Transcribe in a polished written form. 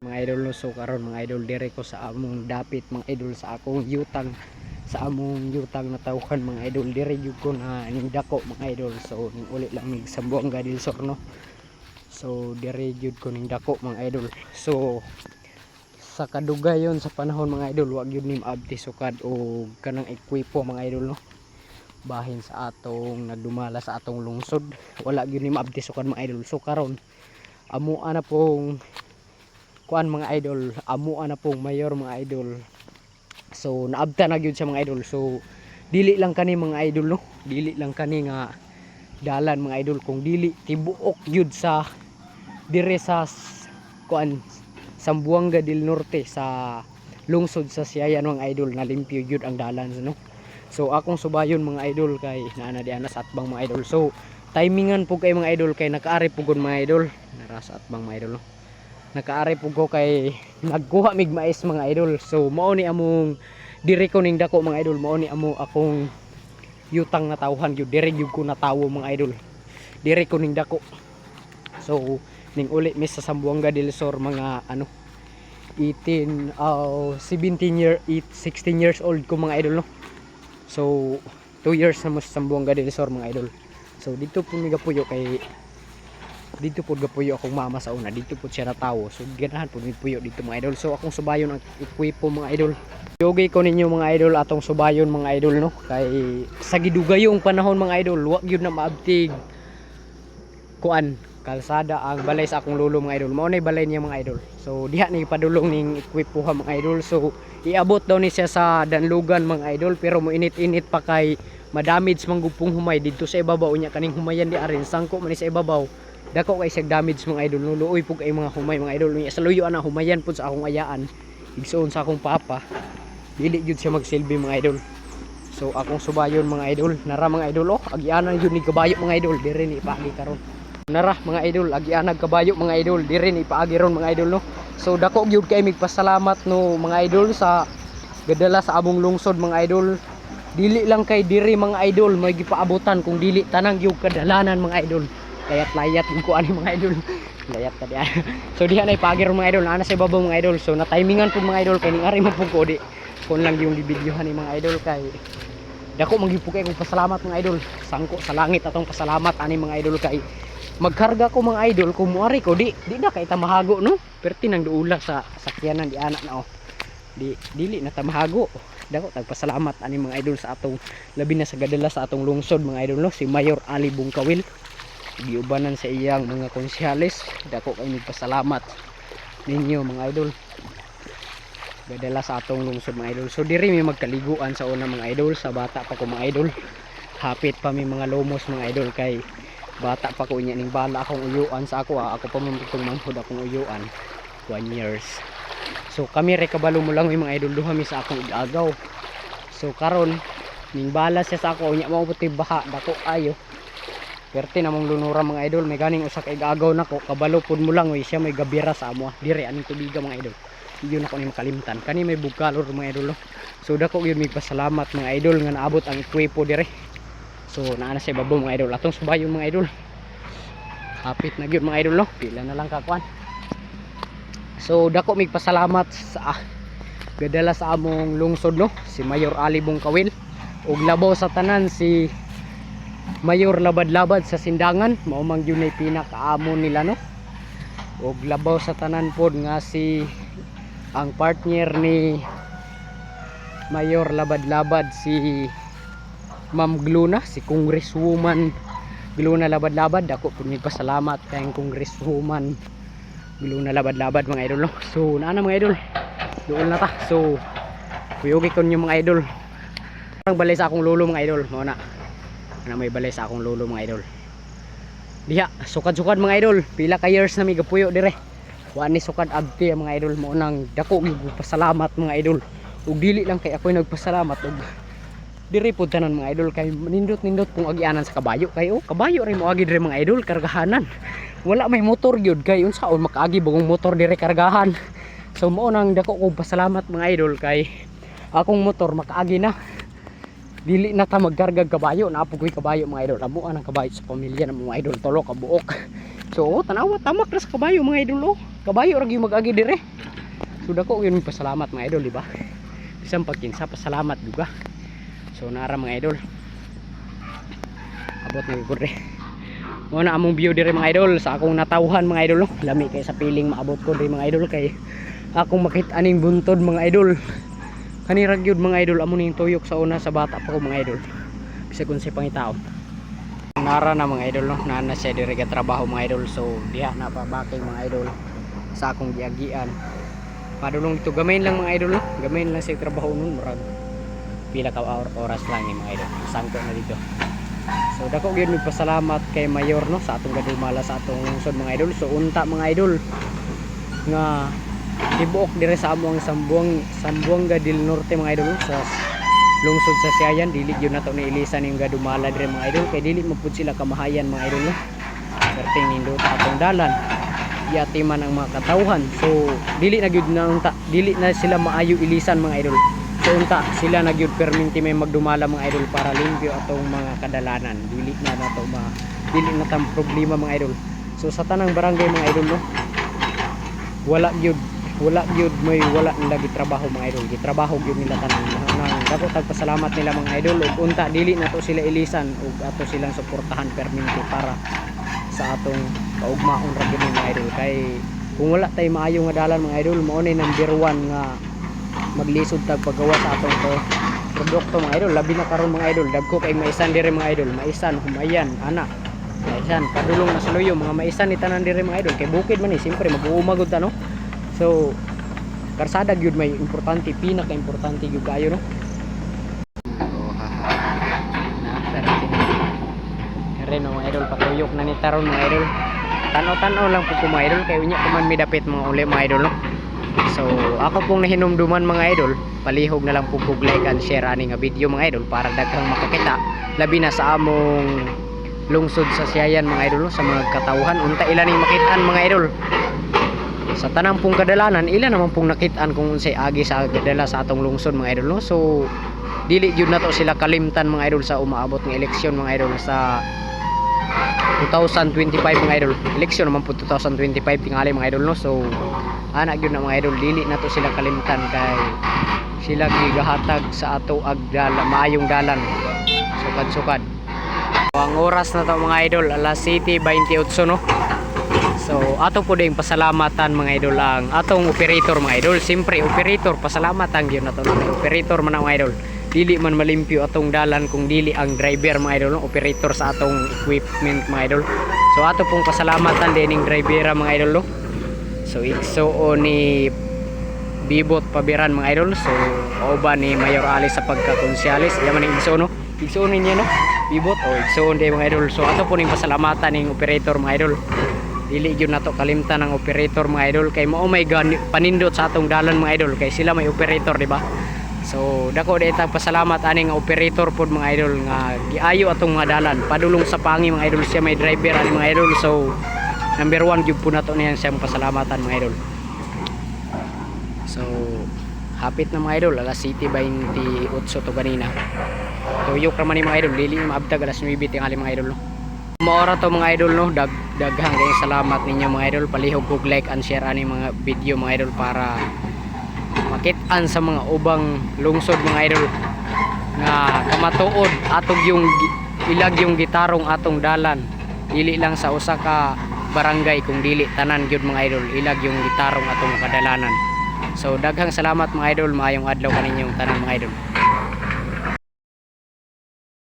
Mga idol no, so karon mga idol dire ko sa among dapit mga idol sa akong yutang, sa among yutang na tawhan mga idol dire jud ko na ning dako mga idol. So ning uli lang mig Sambuanga del Sur no, so dire jud ko ning dako mga idol. So sa kadugayon sa panahon mga idol wag yun ni maabti sukad o kanang ekwipo mga idol no, bahin sa atong nagdumala sa atong lungsod, wala gyud ni maabti sukad mga idol. So karon amo ana pong kuan mga idol, amo na pong mayor mga idol. So naabta na gyud sa mga idol. So dili lang kani mga idol no, dili lang kani nga dalan mga idol, kung dili tibuok gyud sa dire sa kuan Sambuanga del Norte sa lungsod sa Siayan mga idol na limpyo gyud ang dalan no. So akong subayon mga idol kay naana di ana sa atbang mga idol. So timingan po kay mga idol kay nakaari pugod mga idol nara sa atbang mga idol no, nakaari po ko kay nagkuha mig mais mga idol. So mao ni among dire ko ning dako mga idol, mao ni amo akong yutang na tawhan gyud, dire gyud ko natawo mga idol, dire ko ning dako. So ning uli mis sa Sambuanga del Sur mga ano 16 years old ko mga idol no. So 2 years na mo sa Sambuanga del Sur mga idol. So dito po mi gapuyo kay dito po gapuyo akong mama sa una, dito po siya natawo. So ganahan po puyo dito mga idol. So akong subayon ang ikwipo mga idol. Yogi ko ninyo mga idol atong subayon mga idol no, kay sa gidugayong panahon mga idol wa gyud na maabtig kuan kalsada ang balay sa akong lolo mga idol. Mao nay balay niya mga idol. So diha ni padulong ning ikwipuha mga idol. So iabot daw ni siya sa Danlugan mga idol, pero mo init-init pa kay madamage manggupong humay dito sa ibabaw niya kaning humayan di arin sangko man sa ibabaw. Dako kay sig damage mga idol, nuluoy pug ay mga humay mga idol. Sa luyo ana humayan pud sa akong ayaan, igsuon sa akong papa, dili jud siya magsilbi mga idol. So akong subayon mga idol, nara mga idol oh, agianan jud ni kabayo mga idol, dire ni ipaagi karon. Nara mga idol, agianag kabayo mga idol, dire ni ipaagi ron mga idol no. So dako gyud kay migpasalamat no mga idol sa gadala sa among lungsod mga idol. Dili lang kay dire mga idol may gipaabotan, kung dili tanang gyud kadalanan mga idol. Layat-layat ko ani mga idol. Layat ta diyan. So diha nay pagir mga idol, ana sa ibabaw mga idol. So na timingan pud mga idol kay ning ari mo pud ko di. Kun lang yung videohan ni mga idol kay dako magipug kay kong pasalamat mga idol. Sangko sa langit atong pasalamat ani mga idol kay magkarga ko mga idol kung muari ko di na kay tamahago no. Perti nang duula sa sakyanan di anak na oh. Dili na tamahago. Dako tagpasalamat ani mga idol sa atong labi na sa gadala sa atong lungsod mga idol no, si Mayor Ali Bungkawil. Giubanan sa iyang mga konsyales, dako kay nagpasalamat ninyo mga idol gadala sa atong lungsod mga idol. So diri mi magkaliguan sa una mga idol, sa bata pa ko mga idol, hapit pa mi mga lumos mga idol kay bata pa ko nya ning bala akong uyuan sa ako ako pa mamutong manghod akong uyuan 1 years. So kami re kabalo mo lang mga idol, duha mi sa akong igagaw. So karon ning bala siya sa ako nya mao puti baha dako ayo. Perti namong lunura mga idol, may ganing usa ka igagaw nako, kabalo pud mo lang siya may gabira sa amo. Dire aning tubiga mga idol. Iyon ako ni makalimtan. Kani may bugkalor mga idol no. So dako gyud mi pasalamat mga idol nga naabot ang ikwipo dire. So naa na sa ibabaw mga idol atong subayon mga idol. Hapit na gyud mga idol no. Pila na lang kakuan. So dako mi pasalamat sa gadala sa among lungsod no, si Mayor Ali Bungkawil, ug labaw sa tanan si Mayor Labad-Labad sa Sindangan, mao mang yun ay pinakaamo nila no. Og labaw sa tanan pod nga si ang partner ni Mayor Labad-Labad si Ma'am Gluna, si Congresswoman Gluna Labad-Labad. Ako pud nagpasalamat kay Congresswoman Gluna Labad-Labad mga idol no. So naa na mga idol, duol na ta. So kuyogi kon yung mga idol ang balay sa akong lolo mga idol, mao na may balay sa akong lolo mga idol. Diha sukad-sukad mga idol, pila ka years na mi gapuyo dire. Wa ni sukad abti mga idol, mo nang dako gyud pasalamat mga idol. Ug dili lang kay ako nagpasalamat ug dire pud tanan mga idol kay nindot-nindot kung agianan sa kabayo kay oh, kabayo rin mo agi dire mga idol kargahanan. Wala may motor gyud kay unsaon makaagi bagong motor dire kargahan. So mo nang dako kog pasalamat mga idol kay akong motor makaagi na. dili na ta magkargag kabayo, naapog ko'y kabayo mga idol. Amo ang kabayo sa pamilya ng mga idol, tolo ka buok. So tanawa tamak na sa kabayo mga idol. Kabayo ra gyud mag-agi dire. So dako gyud pasalamat mga idol, di ba? Bisan pagkinsa pasalamat di ba? So nara mga idol. Abot na gyud re. Mo na among view dire mga idol sa akong natawhan mga idol. Lami kay sa piling maabot ko dire mga idol kay akong makit aning buntod mga idol. Kani ra gyud mga idol amo ning tuyok sa una sa bata pa ko mga idol. Bisag kun sa pangitaon. Nara na mga idol no, na siya dire ka trabaho mga idol. So diha na pa bakay mga idol sa akong giagian. Padulong dito gamain lang mga idol no. Gamain lang sa trabaho nun murag pila ka oras lang ni mga idol. Sangko na dito. So dako gyud nagpasalamat kay Mayor no sa atong gadumala sa atong lungsod mga idol. So unta mga idol nga tibuok dire sa among Sambuanga del Norte mga idol no, sa lungsod sa Siayan dili gyud nato ni ilisan yung gadumala dire mga idol kay dili mo pud sila kamahayan mga idol no. Perting nindot atong dalan yatiman ang mga katawhan. So dili na gyud na unta, dili na sila maayo ilisan mga idol. So unta sila na gyud perminti may magdumala mga idol para limpyo atong mga kadalanan. Dili na nato dili na tam problema mga idol. So sa tanang barangay mga idol no, wala gyud may wala nila gitrabaho mga idol. Gitrabaho gyud nila tanan. Nang dako tagpasalamat nila mga idol ug unta dili na to sila ilisan ug ato silang suportahan perminti para sa atong kaugmaon ra gyud mga idol. Kay kung wala tay maayo nga dalan mga idol mao ni number 1 nga maglisod tag paggawa sa atong produkto mga idol. Labi na karon mga idol dagko kay maisan dire mga idol, maisan humayan ana maisan padulong na saluyo mga maisan ni tanan dire mga idol kay bukid man ni siyempre mag-uumagod ta no. So karsada gyud may importante, pinaka importante gyud kayo no. Kare no mga idol patuyok na ni taron mga idol. Tanaw-tanaw lang po ko mga idol kay unya ko man midapit mga uli mga idol no. So ako pong nahinumduman mga idol, palihog na lang po kog like and share ani nga video mga idol para daghang makakita labi na sa among lungsod sa Siayan mga idol no, sa mga katawhan unta ila ning makitaan mga idol. Sa tanang pong kadalanan ila naman pong nakitaan kung unsay agi sa kadala sa atong lungsod mga idol no. So dili jud nato sila kalimtan mga idol sa umaabot ng eleksyon mga idol sa 2025 mga idol. Eleksyon naman po 2025 tingali mga idol no. So ana gyud na mga idol dili nato sila kalimtan kay sila gigahatag sa ato agdala maayong dalan sukad-sukad. Ang oras na to mga idol alas 7:28 no. So ato po ding pasalamatan mga idol ang atong operator mga idol. Siyempre operator pasalamatan gyud nato na operator man mga idol. Dili man malimpyo atong dalan kung dili ang driver mga idol no, operator sa atong equipment mga idol. So ato pong pasalamatan din ning drivera mga idol no. So igsuo ni Bibot Pabiran mga idol. So kauban ni Mayor Ali sa pagkakonsyales yaman ni igsuo no. Igsuo niya no Bibot o igsuo din mga idol. So ato po ning pasalamatan ning operator mga idol. Dili gyud nato kalimtan ang operator mga idol kay mao may panindot sa atong dalan mga idol kay sila may operator di ba. So dako dayta pasalamat ani nga operator pod mga idol nga giayo atong mga dalan padulong sa pangi mga idol siya may driver ani mga idol. So number 1 gyud po nato niyan siyang pasalamatan mga idol. So hapit na mga idol alas 7:28 to ganina. Tuyok ra man ni mga idol dili maabtag alas 9 tingali mga idol no. Maora to mga idol no, daghang kay salamat ninyo mga idol. Palihog kog like and share ani mga video mga idol para makit-an sa mga ubang lungsod mga idol nga kamatuod atog yung ilag yung gitarong atong dalan dili lang sa usa ka barangay kung dili tanan gyud mga idol ilag yung gitarong atong kadalanan. So daghang salamat mga idol, maayong adlaw kaninyong tanan mga idol.